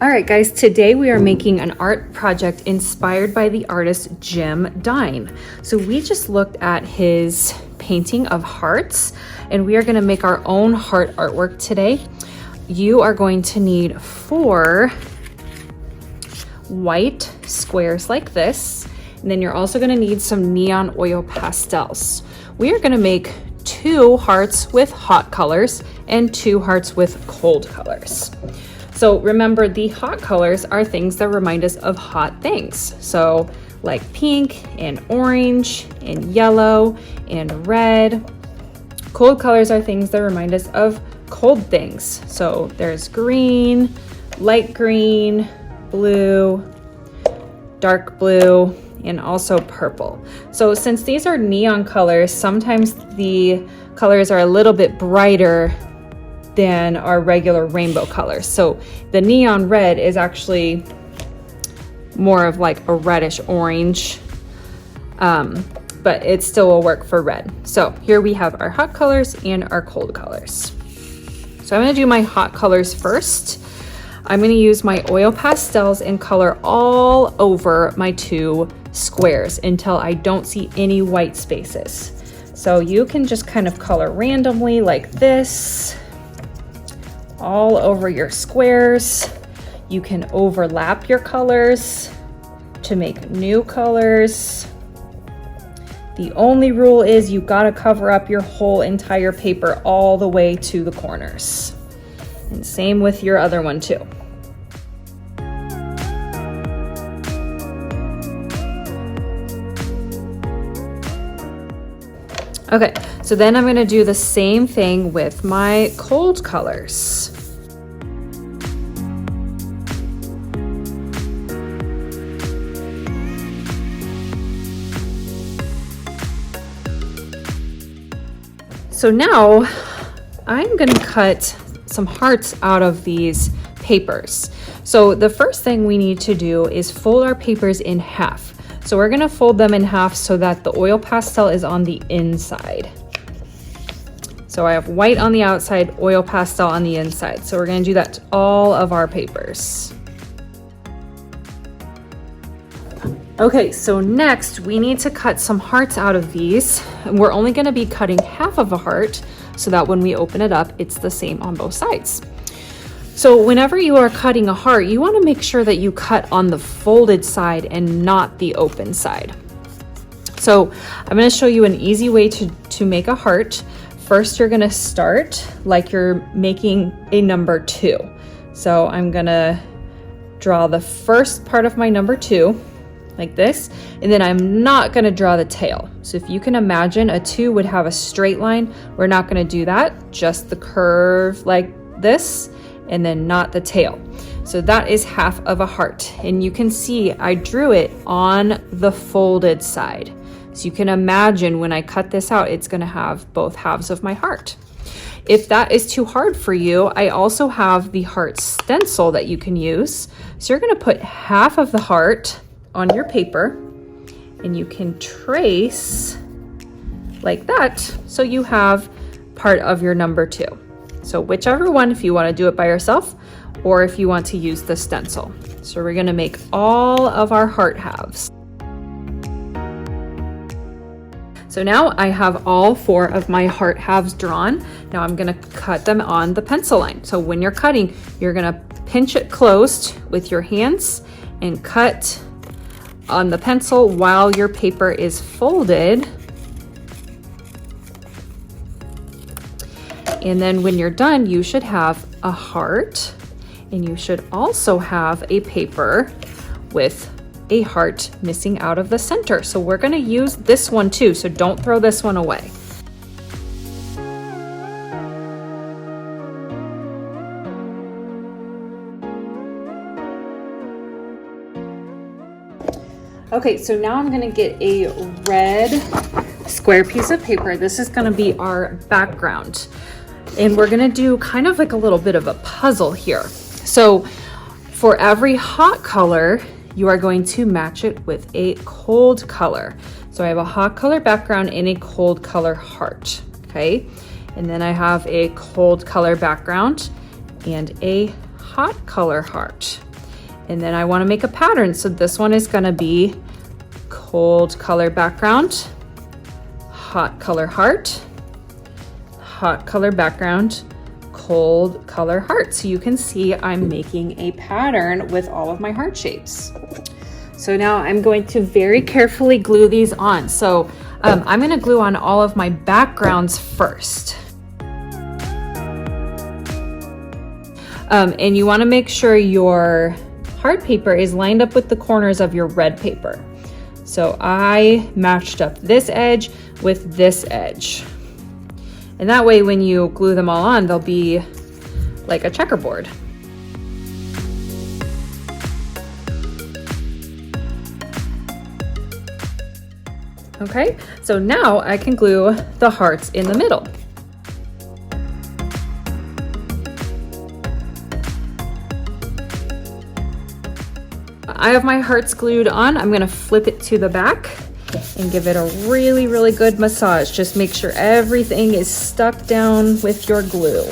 All right, guys, today we are making an art project inspired by the artist Dine. So we just looked at his painting of hearts, and we are going to make our own heart artwork today. You are going to need 4 white squares like this, and then you're also going to need some neon oil pastels. We are going to make 2 hearts with hot colors and 2 hearts with cold colors. So remember, the hot colors are things that remind us of hot things. So like pink and orange and yellow and red. Cold colors are things that remind us of cold things. So there's green, light green, blue, dark blue, and also purple. So since these are neon colors, sometimes the colors are a little bit brighter than our regular rainbow colors. So the neon red is actually more of like a reddish orange, but it still will work for red. So here we have our hot colors and our cold colors. So I'm gonna do my hot colors first. I'm gonna use my oil pastels and color all over my 2 squares until I don't see any white spaces. So you can just kind of color randomly like this, all over your squares. You can overlap your colors to make new colors. The only rule is you gotta cover up your whole entire paper all the way to the corners. And same with your other one too. Okay, so then I'm gonna do the same thing with my cold colors. So now I'm gonna cut some hearts out of these papers. So the first thing we need to do is fold our papers in half. So we're gonna fold them in half so that the oil pastel is on the inside. So I have white on the outside, oil pastel on the inside. So we're gonna do that to all of our papers. Okay, so next we need to cut some hearts out of these. And we're only gonna be cutting half of a heart so that when we open it up, it's the same on both sides. So whenever you are cutting a heart, you want to make sure that you cut on the folded side and not the open side. So I'm going to show you an easy way to make a heart. First, you're going to start like you're making a number 2. So I'm going to draw the first part of my number 2 like this, and then I'm not going to draw the tail. So if you can imagine, a 2 would have a straight line. We're not going to do that, just the curve like this, and then not the tail. So that is half of a heart. And you can see I drew it on the folded side. So you can imagine when I cut this out, it's gonna have both halves of my heart. If that is too hard for you, I also have the heart stencil that you can use. So you're gonna put half of the heart on your paper and you can trace like that. So you have part of your number 2. So whichever one, if you want to do it by yourself or if you want to use the stencil. So we're going to make all of our heart halves. So now I have all 4 of my heart halves drawn. Now I'm going to cut them on the pencil line. So when you're cutting, you're going to pinch it closed with your hands and cut on the pencil while your paper is folded. And then when you're done, you should have a heart, and you should also have a paper with a heart missing out of the center. So we're gonna use this one too, so don't throw this one away. Okay, so now I'm gonna get a red square piece of paper. This is gonna be our background. And we're gonna do kind of like a little bit of a puzzle here. So for every hot color, you are going to match it with a cold color. So I have a hot color background and a cold color heart, okay? And then I have a cold color background and a hot color heart. And then I want to make a pattern. So this one is going to be cold color background, hot color heart, hot color background, cold color heart. So you can see I'm making a pattern with all of my heart shapes. So now I'm going to very carefully glue these on. So I'm going to glue on all of my backgrounds first. And you want to make sure your heart paper is lined up with the corners of your red paper. So I matched up this edge with this edge. And that way when you glue them all on, they'll be like a checkerboard. Okay, so now I can glue the hearts in the middle. I have my hearts glued on. I'm gonna flip it to the back and give it a really, really good massage. Just make sure everything is stuck down with your glue.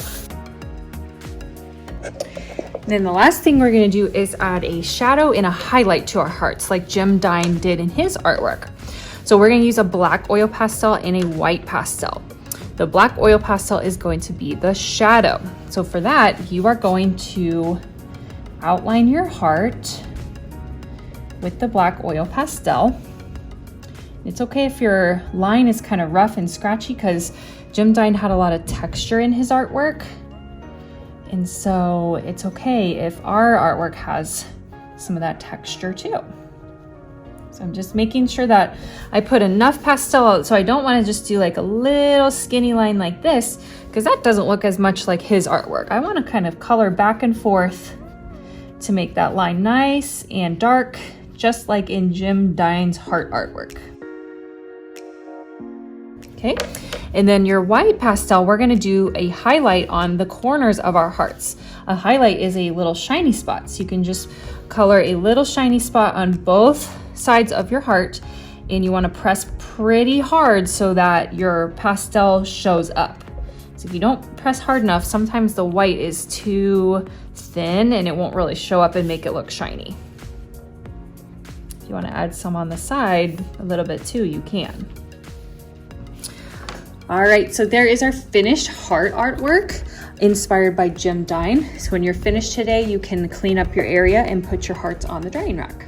And then the last thing we're gonna do is add a shadow and a highlight to our hearts like Jim Dine did in his artwork. So we're gonna use a black oil pastel and a white pastel. The black oil pastel is going to be the shadow. So for that, you are going to outline your heart with the black oil pastel. It's okay if your line is kind of rough and scratchy because Jim Dine had a lot of texture in his artwork. And so it's okay if our artwork has some of that texture too. So I'm just making sure that I put enough pastel out. So I don't want to just do like a little skinny line like this because that doesn't look as much like his artwork. I want to kind of color back and forth to make that line nice and dark, just like in Jim Dine's heart artwork. Okay, and then your white pastel, we're gonna do a highlight on the corners of our hearts. A highlight is a little shiny spot. So you can just color a little shiny spot on both sides of your heart, and you wanna press pretty hard so that your pastel shows up. So if you don't press hard enough, sometimes the white is too thin and it won't really show up and make it look shiny. If you want to add some on the side a little bit too, you can. All right, so there is our finished heart artwork inspired by Jim Dine. So when you're finished today, you can clean up your area and put your hearts on the drying rack.